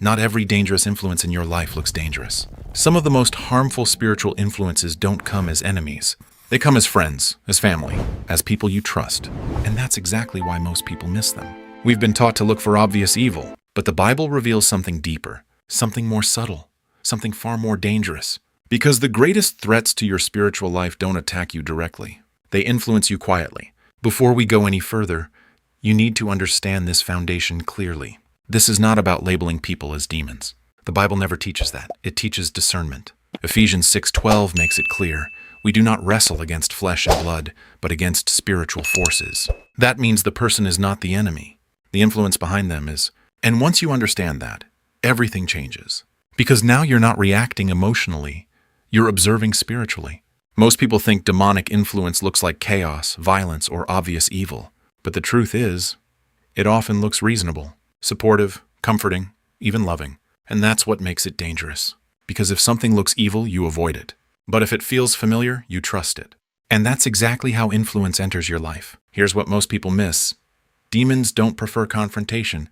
Not every dangerous influence in your life looks dangerous. Some of the most harmful spiritual influences don't come as enemies. They come as friends, as family, as people you trust. And that's exactly why most people miss them. We've been taught to look for obvious evil, but the Bible reveals something deeper, something more subtle, something far more dangerous. Because the greatest threats to your spiritual life don't attack you directly. They influence you quietly. Before we go any further, you need to understand this foundation clearly. This is not about labeling people as demons. The Bible never teaches that. It teaches discernment. Ephesians 6:12 makes it clear, we do not wrestle against flesh and blood, but against spiritual forces. That means the person is not the enemy. The influence behind them is. And once you understand that, everything changes. Because now you're not reacting emotionally, you're observing spiritually. Most people think demonic influence looks like chaos, violence, or obvious evil. But the truth is, it often looks reasonable, supportive, comforting, even loving. And that's what makes it dangerous. Because if something looks evil, you avoid it. But if it feels familiar, you trust it. And that's exactly how influence enters your life. Here's what most people miss. Demons don't prefer confrontation.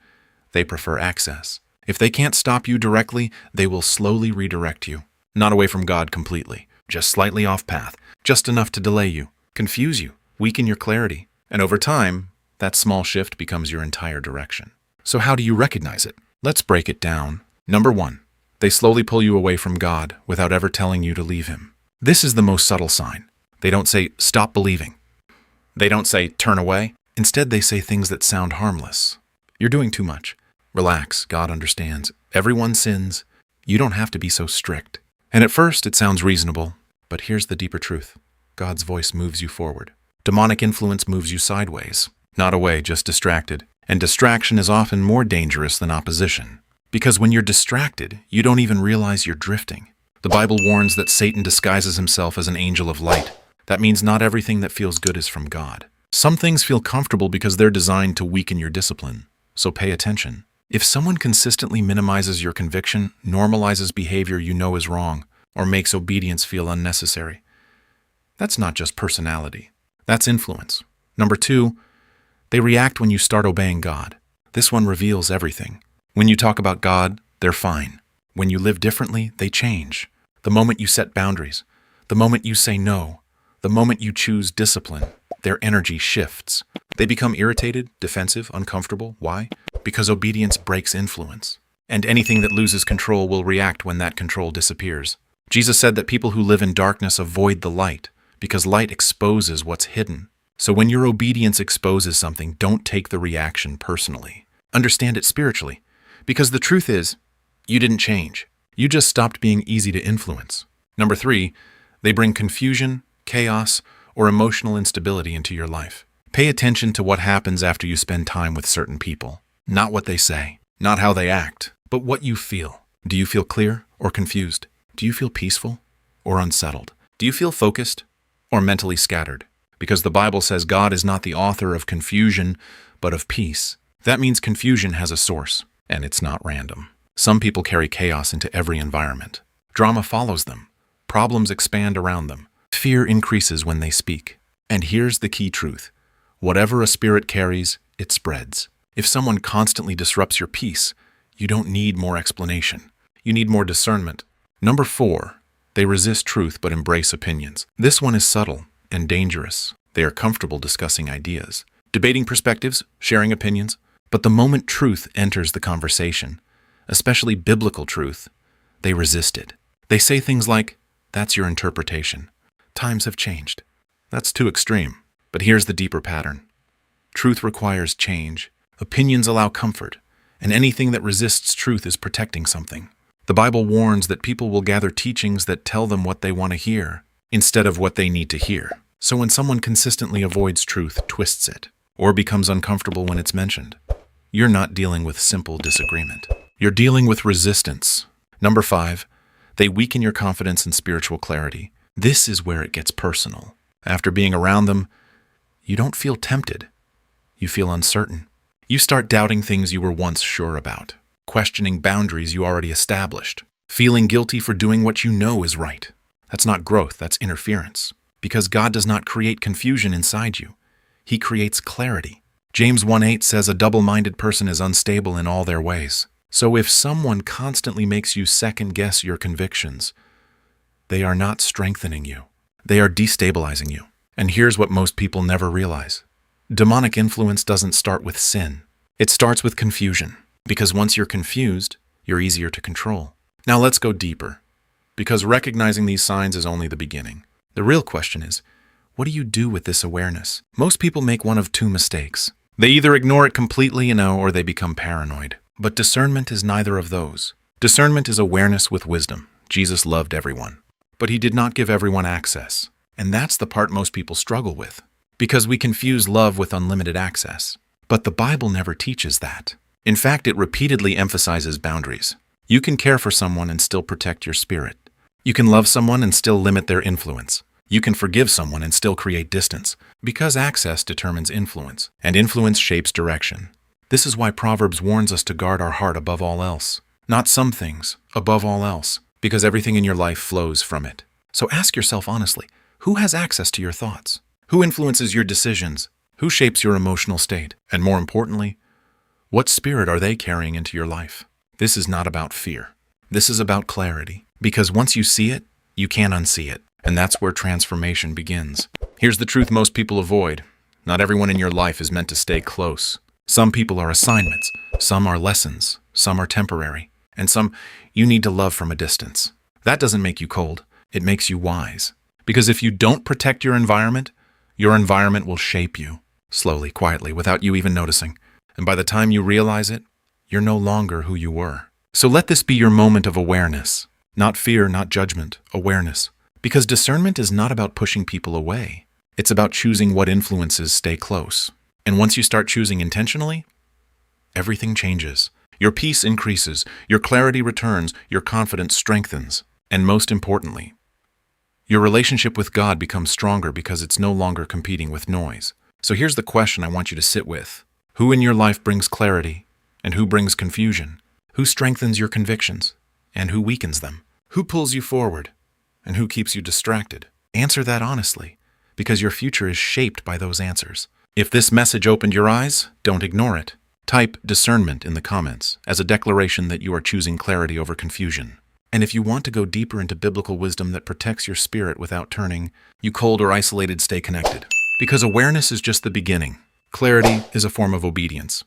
They prefer access. If they can't stop you directly, they will slowly redirect you. Not away from God completely, just slightly off path, just enough to delay you, confuse you, weaken your clarity. And over time, that small shift becomes your entire direction. So how do you recognize it? Let's break it down. Number 1, they slowly pull you away from God without ever telling you to leave Him. This is the most subtle sign. They don't say, stop believing. They don't say, turn away. Instead, they say things that sound harmless. You're doing too much. Relax, God understands. Everyone sins. You don't have to be so strict. And at first, it sounds reasonable, but here's the deeper truth. God's voice moves you forward. Demonic influence moves you sideways. Not away, just distracted. And distraction is often more dangerous than opposition. Because when you're distracted, you don't even realize you're drifting. The Bible warns that Satan disguises himself as an angel of light. That means not everything that feels good is from God. Some things feel comfortable because they're designed to weaken your discipline. So pay attention. If someone consistently minimizes your conviction, normalizes behavior you know is wrong, or makes obedience feel unnecessary, that's not just personality. That's influence. Number 2, they react when you start obeying God. This one reveals everything. When you talk about God, they're fine. When you live differently, they change. The moment you set boundaries, the moment you say no, the moment you choose discipline, their energy shifts. They become irritated, defensive, uncomfortable. Why? Because obedience breaks influence. And anything that loses control will react when that control disappears. Jesus said that people who live in darkness avoid the light, because light exposes what's hidden. So when your obedience exposes something, don't take the reaction personally. Understand it spiritually. Because the truth is, you didn't change. You just stopped being easy to influence. Number 3, they bring confusion, chaos, or emotional instability into your life. Pay attention to what happens after you spend time with certain people. Not what they say, not how they act, but what you feel. Do you feel clear or confused? Do you feel peaceful or unsettled? Do you feel focused or mentally scattered? Because the Bible says God is not the author of confusion, but of peace. That means confusion has a source, and it's not random. Some people carry chaos into every environment. Drama follows them. Problems expand around them. Fear increases when they speak. And here's the key truth. Whatever a spirit carries, it spreads. If someone constantly disrupts your peace, you don't need more explanation. You need more discernment. Number 4, they resist truth but embrace opinions. This one is subtle and dangerous. They are comfortable discussing ideas, debating perspectives, sharing opinions. But the moment truth enters the conversation, especially biblical truth, they resist it. They say things like, that's your interpretation. Times have changed. That's too extreme. But here's the deeper pattern. Truth requires change. Opinions allow comfort. And anything that resists truth is protecting something. The Bible warns that people will gather teachings that tell them what they want to hear, instead of what they need to hear. So when someone consistently avoids truth, twists it, or becomes uncomfortable when it's mentioned, you're not dealing with simple disagreement. You're dealing with resistance. Number 5, they weaken your confidence and spiritual clarity. This is where it gets personal. After being around them, you don't feel tempted. You feel uncertain. You start doubting things you were once sure about, questioning boundaries you already established, feeling guilty for doing what you know is right. That's not growth, that's interference. Because God does not create confusion inside you. He creates clarity. James 1:8 says a double-minded person is unstable in all their ways. So if someone constantly makes you second-guess your convictions, they are not strengthening you. They are destabilizing you. And here's what most people never realize. Demonic influence doesn't start with sin. It starts with confusion. Because once you're confused, you're easier to control. Now let's go deeper. Because recognizing these signs is only the beginning. The real question is, what do you do with this awareness? Most people make one of two mistakes. They either ignore it completely, or they become paranoid. But discernment is neither of those. Discernment is awareness with wisdom. Jesus loved everyone. But he did not give everyone access. And that's the part most people struggle with. Because we confuse love with unlimited access. But the Bible never teaches that. In fact, it repeatedly emphasizes boundaries. You can care for someone and still protect your spirit. You can love someone and still limit their influence. You can forgive someone and still create distance, because access determines influence, and influence shapes direction. This is why Proverbs warns us to guard our heart above all else. Not some things, above all else, because everything in your life flows from it. So ask yourself honestly, who has access to your thoughts? Who influences your decisions? Who shapes your emotional state? And more importantly, what spirit are they carrying into your life? This is not about fear. This is about clarity. Because once you see it, you can't unsee it. And that's where transformation begins. Here's the truth most people avoid. Not everyone in your life is meant to stay close. Some people are assignments, some are lessons, some are temporary, and some you need to love from a distance. That doesn't make you cold, it makes you wise. Because if you don't protect your environment will shape you, slowly, quietly, without you even noticing. And by the time you realize it, you're no longer who you were. So let this be your moment of awareness. Not fear, not judgment, awareness. Because discernment is not about pushing people away. It's about choosing what influences stay close. And once you start choosing intentionally, everything changes. Your peace increases, your clarity returns, your confidence strengthens. And most importantly, your relationship with God becomes stronger because it's no longer competing with noise. So here's the question I want you to sit with. Who in your life brings clarity? And who brings confusion? Who strengthens your convictions? And who weakens them? Who pulls you forward? And who keeps you distracted? Answer that honestly, because your future is shaped by those answers. If this message opened your eyes, don't ignore it. Type discernment in the comments as a declaration that you are choosing clarity over confusion. And if you want to go deeper into biblical wisdom that protects your spirit without turning you cold or isolated, stay connected. Because awareness is just the beginning. Clarity is a form of obedience.